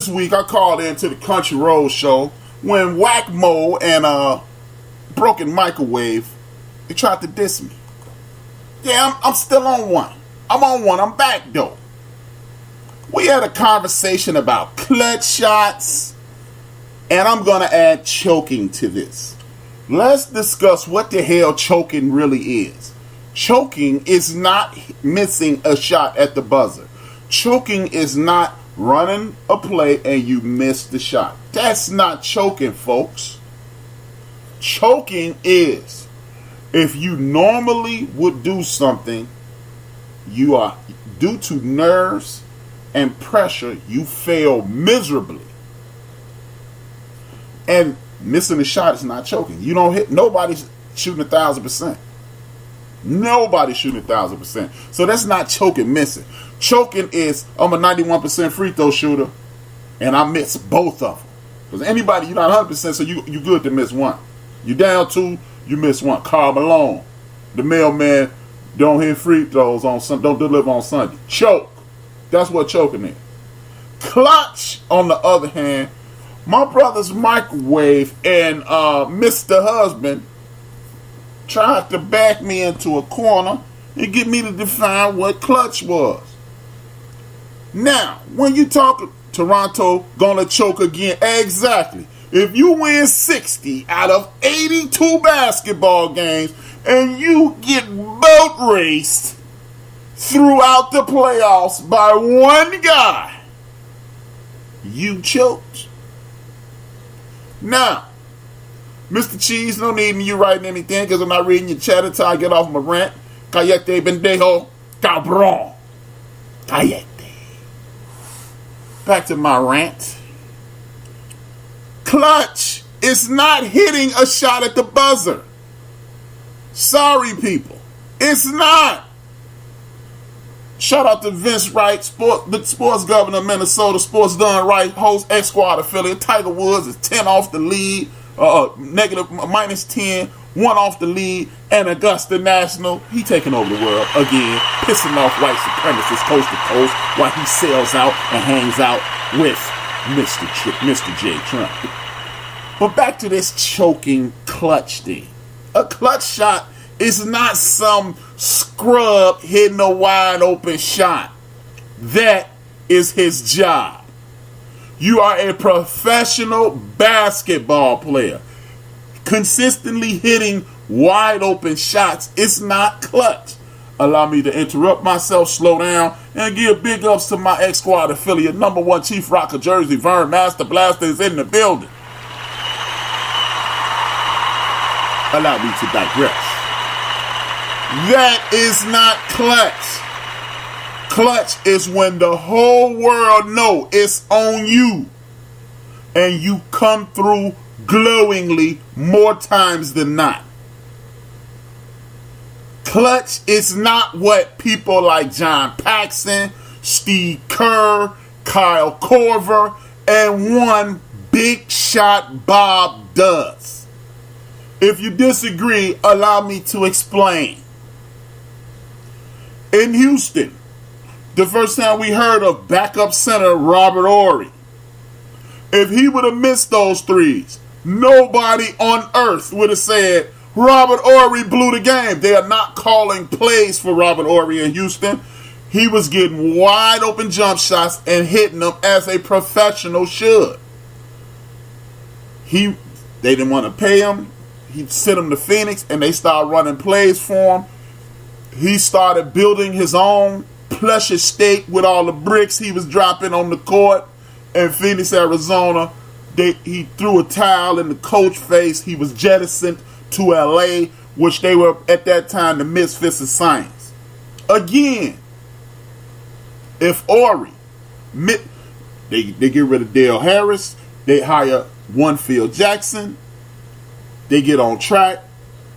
week I called into the Country Road Show when Whack-Mo and Broken Microwave, they tried to diss me. Yeah, I'm still on one. I'm back though. We had a conversation about clutch shots, and I'm going to add choking to this. Let's discuss what the hell choking really is. Choking is not missing a shot at the buzzer. Choking is not running a play and you miss the shot. That's not choking, folks. Choking is if you normally would do something, you are, due to nerves and pressure, you fail miserably. And missing the shot is not choking. You don't hit, nobody's shooting 1,000%. Nobody's shooting 1,000%. So that's not choking, missing. Choking is, I'm a 91% free throw shooter, and I miss both of them. Because anybody, you're not 100%, so you good to miss one. You down two, you miss one. Karl Malone, the mailman, don't hit free throws on Sunday, don't deliver on Sunday. Choke. That's what choking is. Clutch, on the other hand, my brother's Microwave and Mr. Husband tried to back me into a corner and get me to define what clutch was. Now, when you talk Toronto gonna choke again, exactly. If you win 60 out of 82 basketball games and you get boat raced throughout the playoffs by one guy, you choked. Now, Mr. Cheese, no need in you writing anything because I'm not reading your chat until I get off my rant. Cállate, pendejo, cabrón. Cállate. Back to my rant. Clutch is not hitting a shot at the buzzer. Sorry, people. It's not. Shout out to Vince Wright, the sports governor of Minnesota, Sports Done Right, host X-Squad affiliate. Tiger Woods is 10 off the lead, negative minus 10, 1 off the lead, and Augusta National, he taking over the world again, pissing off white supremacists coast to coast while he sails out and hangs out with Mr. J. Trump. But back to this choking clutch thing. A clutch shot is not some scrub hitting a wide open shot. That is his job. You are a professional basketball player. Consistently hitting wide open shots is not clutch. Allow me to interrupt myself, slow down, and give big ups to my X-Squad affiliate, number 1 Chief Rocker Jersey, Vern Master Blaster is in the building. Allow me to digress. That is not clutch. Clutch is when the whole world know it's on you and you come through glowingly more times than not. Clutch is not what people like John Paxson, Steve Kerr, Kyle Korver, and one Big Shot Bob does. If you disagree, allow me to explain. In Houston, the first time we heard of backup center Robert Horry, if he would have missed those threes, nobody on earth would have said, Robert Horry blew the game. They are not calling plays for Robert Horry in Houston. He was getting wide open jump shots and hitting them as a professional should. They didn't want to pay him. He sent him to Phoenix and they started running plays for him. He started building his own plush estate with all the bricks he was dropping on the court in Phoenix, Arizona. He threw a towel in the coach's face. He was jettisoned to LA, which they were at that time the Misfits of Science. Again, if Horry, they get rid of Dale Harris, they hire one Phil Jackson, they get on track,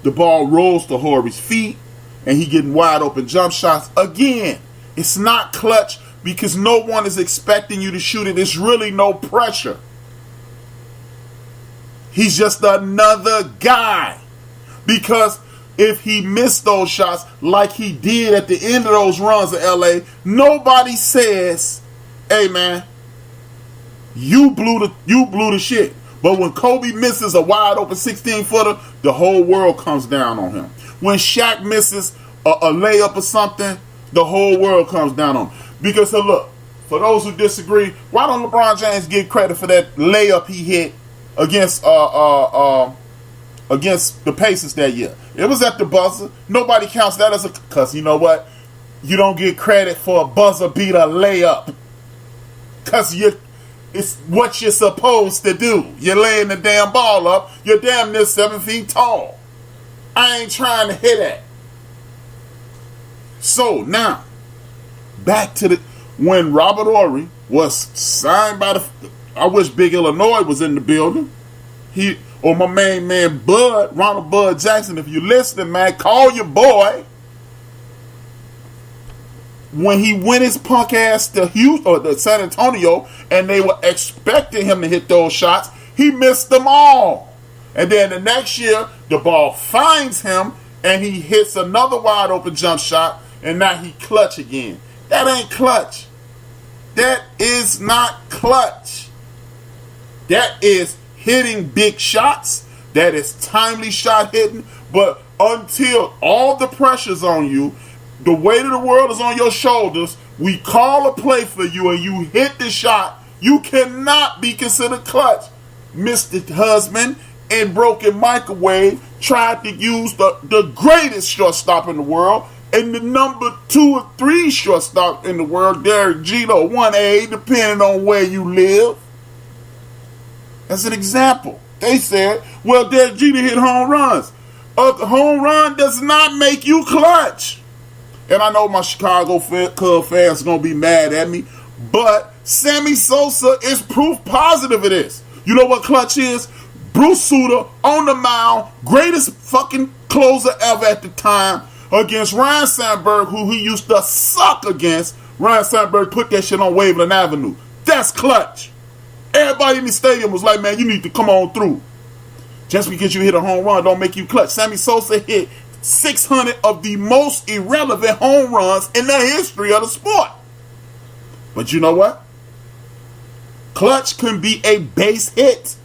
the ball rolls to Horry's feet, and he getting wide open jump shots. Again, it's not clutch because no one is expecting you to shoot it. It's really no pressure. He's just another guy. Because if he missed those shots like he did at the end of those runs in LA, nobody says, hey man, you blew the shit. But when Kobe misses a wide open 16-footer, the whole world comes down on him. When Shaq misses a layup or something, the whole world comes down on him. Because look, for those who disagree, why don't LeBron James get credit for that layup he hit against the Pacers that year? It was at the buzzer. Nobody counts that as because you know what? You don't get credit for a buzzer beater layup. Because it's what you're supposed to do. You're laying the damn ball up. You're damn near 7 feet tall. I ain't trying to hit that. So now, back to when Robert Horry was signed by I wish Big Illinois was in the building. Or my main man Bud, Ronald Bud Jackson, if you listening, man, call your boy. When he went his punk ass to Houston or to San Antonio, and they were expecting him to hit those shots, he missed them all. And then the next year, the ball finds him, and he hits another wide open jump shot, and now he clutch again. That ain't clutch. That is not clutch. That is hitting big shots. That is timely shot hitting. But until all the pressure's on you, the weight of the world is on your shoulders, we call a play for you and you hit the shot, you cannot be considered clutch. Mr. Husband in Broken Microwave tried to use the greatest shortstop in the world and the number 2 or 3 shortstop in the world, Derek Jeter, 1A, depending on where you live. As an example, they said, well, Derek Jeter hit home runs. A home run does not make you clutch. And I know my Chicago Cubs fans are going to be mad at me, but Sammy Sosa is proof positive of this. You know what clutch is? Bruce Sutter on the mound, greatest fucking closer ever at the time, against Ryan Sandberg, who he used to suck against. Ryan Sandberg put that shit on Waveland Avenue. That's clutch. Everybody in the stadium was like, man, you need to come on through. Just because you hit a home run don't make you clutch. Sammy Sosa hit 600 of the most irrelevant home runs in the history of the sport. But you know what? Clutch can be a base hit.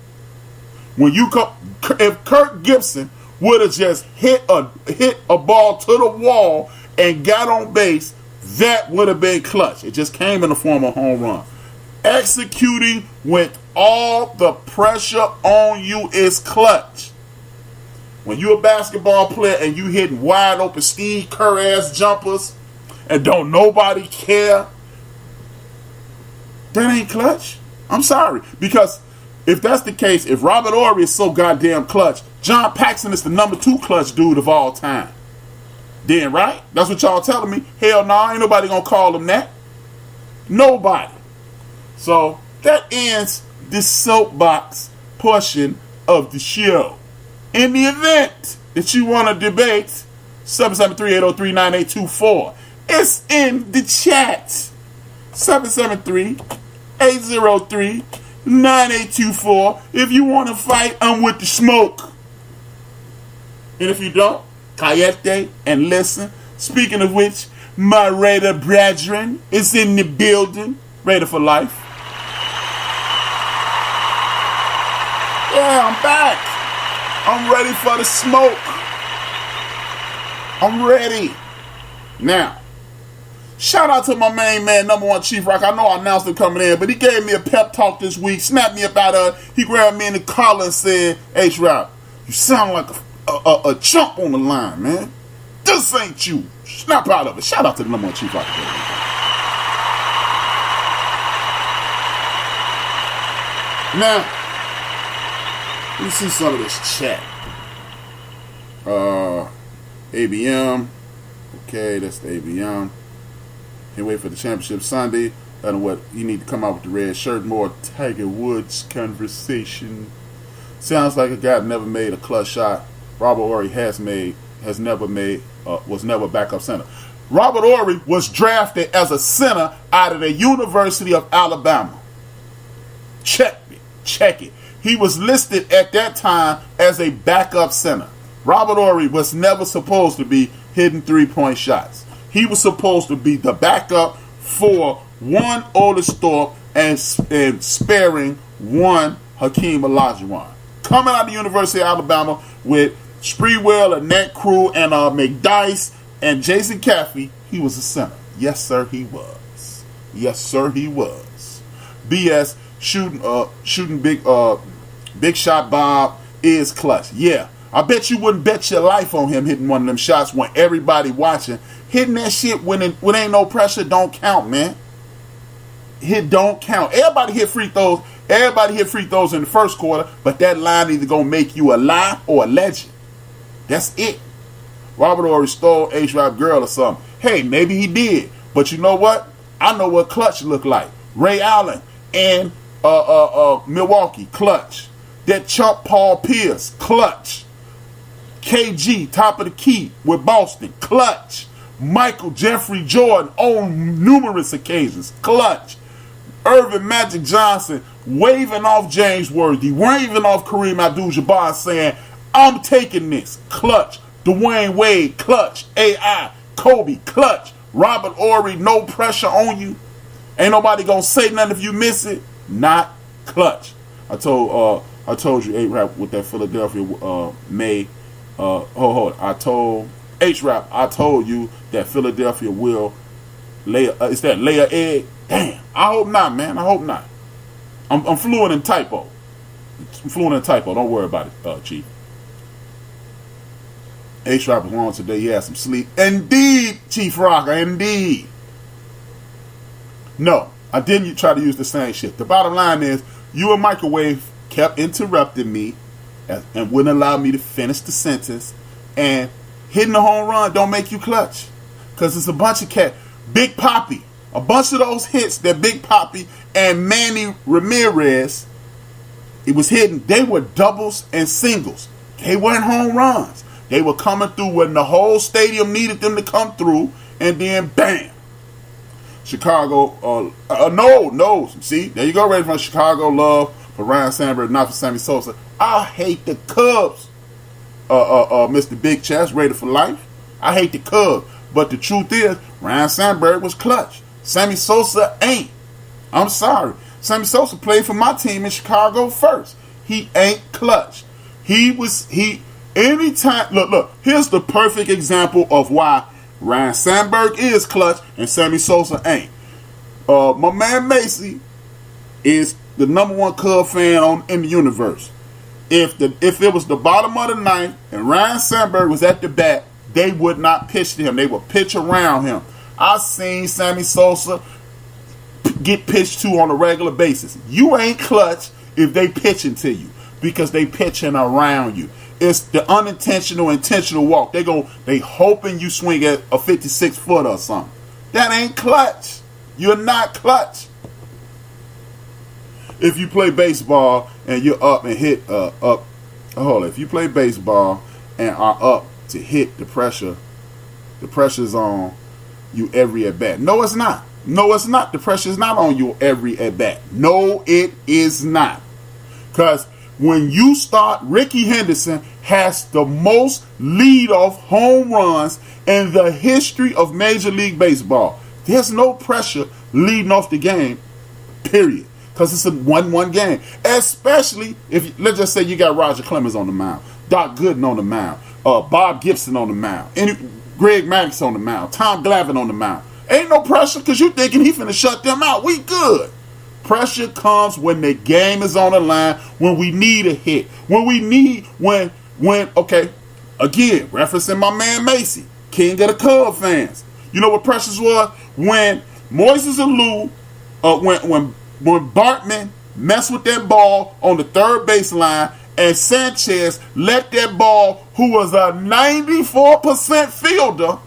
When you come, if Kirk Gibson would have just hit a ball to the wall and got on base, that would have been clutch. It just came in the form of home run. Executing with all the pressure on you is clutch. When you're a basketball player and you hitting wide open Steve Kerr ass jumpers and don't nobody care, that ain't clutch. I'm sorry. Because if that's the case, if Robert Horry is so goddamn clutch, John Paxson is the number 2 clutch dude of all time. Then, right? That's what y'all telling me. Hell no, ain't nobody gonna call him that. Nobody. So that ends the soapbox portion of the show. In the event that you want to debate, 773-803-9824. It's in the chat. 773-803-9824. If you want to fight, I'm with the smoke. And if you don't, callete and listen. Speaking of which, my Raider brethren is in the building. Raider for life. Yeah, I'm back. I'm ready for the smoke. I'm ready. Now, shout out to my main man, number 1 Chief Rock. I know I announced him coming in, but he gave me a pep talk this week, snapped me up out of it. He grabbed me in the collar and said, H-Rock, you sound like a chump on the line, man. This ain't you. Snap out of it. Shout out to the number 1 Chief Rock. Now, let me see some of this chat. ABM. Okay, that's the ABM. Can't wait for the championship Sunday. I don't know what you need to come out with the red shirt. More Tiger Woods conversation. Sounds like a guy that never made a clutch shot. Robert Horry was never a backup center. Robert Horry was drafted as a center out of the University of Alabama. Check it. He was listed at that time as a backup center. Robert Horry was never supposed to be hitting 3-point shots. He was supposed to be the backup for one Otis Thorpe and sparing one Hakeem Olajuwon. Coming out of the University of Alabama with Spreewell, Annette Crew, and McDice, and Jason Caffey, he was a center. Yes, sir, he was. Yes, sir, he was. BS shooting big shot Bob is clutch. Yeah, I bet you wouldn't bet your life on him hitting one of them shots when everybody watching. Hitting that shit when ain't no pressure don't count, man. It don't count. Everybody hit free throws. Everybody hit free throws in the first quarter, but that line either gonna make you a lie or a legend. That's it. Robert Horry stole H-Rap girl or something. Hey, maybe he did, but you know what? I know what clutch look like. Ray Allen and Milwaukee, clutch. That chump Paul Pierce, clutch. KG, top of the key with Boston, clutch. Michael Jeffrey Jordan on numerous occasions, clutch. Irvin Magic Johnson waving off James Worthy, waving off Kareem Abdul-Jabbar, saying, I'm taking this, clutch. Dwayne Wade, clutch. AI, Kobe, clutch. Robert Horry, no pressure on you. Ain't nobody gonna say nothing if you miss it. Not clutch. I told you H-Rap with that Philadelphia I told H-Rap, I told you that Philadelphia will lay a egg. Damn, I hope not, man. I hope not. I'm fluent in typo. Don't worry about it, Chief. H-Rap was on today. He had some sleep. Indeed, Chief Rocker. Indeed. No, I didn't try to use the same shit. The bottom line is, you and Microwave kept interrupting me and wouldn't allow me to finish the sentence. And hitting a home run don't make you clutch. Because it's a bunch of cat. Big Papi. A bunch of those hits that Big Papi and Manny Ramirez, it was hitting, they were doubles and singles. They weren't home runs. They were coming through when the whole stadium needed them to come through, and then bam. Chicago, no. See, there you go, right from Chicago love for Ryan Sandberg, not for Sammy Sosa. I hate the Cubs, Mr. Big Chest, rated for life. I hate the Cubs. But the truth is, Ryan Sandberg was clutch. Sammy Sosa ain't. I'm sorry. Sammy Sosa played for my team in Chicago first. He ain't clutch. Anytime, look, here's the perfect example of why Ryan Sandberg is clutch and Sammy Sosa ain't. My man Macy is the number one Cub fan in the universe. If it was the bottom of the ninth and Ryan Sandberg was at the bat, they would not pitch to him. They would pitch around him. I've seen Sammy Sosa get pitched to on a regular basis. You ain't clutch if they pitching to you because they pitching around you. It's the unintentional, intentional walk. They hoping you swing at a 56-footer or something. That ain't clutch. You're not clutch. If you play baseball and you're up and hit if you play baseball and are up to hit the pressure's on you every at bat. No, it's not. No, it's not. The pressure's not on you every at bat. No, it is not. Because when you start, Ricky Henderson has the most leadoff home runs in the history of Major League Baseball. There's no pressure leading off the game, period. Because it's a 1-1 game. Especially if, let's just say you got Roger Clemens on the mound, Doc Gooden on the mound, Bob Gibson on the mound, Greg Maddux on the mound, Tom Glavine on the mound. Ain't no pressure because you thinking he finna shut them out. We good. Pressure comes when the game is on the line, when we need a hit, okay, again, referencing my man Macy, king of the Cub fans. You know what pressures was? When Moises Alou, when Bartman messed with that ball on the third baseline and Sanchez let that ball, who was a 94% fielder,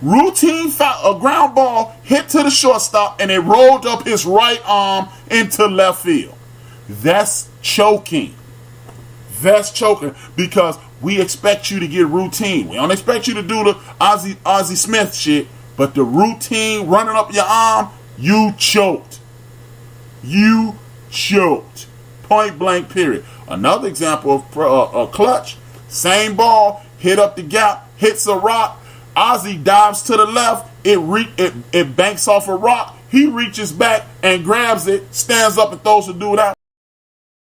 routine foul, a ground ball hit to the shortstop and it rolled up his right arm into left field. That's choking. That's choking because we expect you to get routine. We don't expect you to do the Ozzie Smith shit, but the routine running up your arm, you choked. You choked. Point blank, period. Another example of a clutch. Same ball, hit up the gap, hits a rock. Ozzie dives to the left. It banks off a rock. He reaches back and grabs it, stands up and throws the dude out.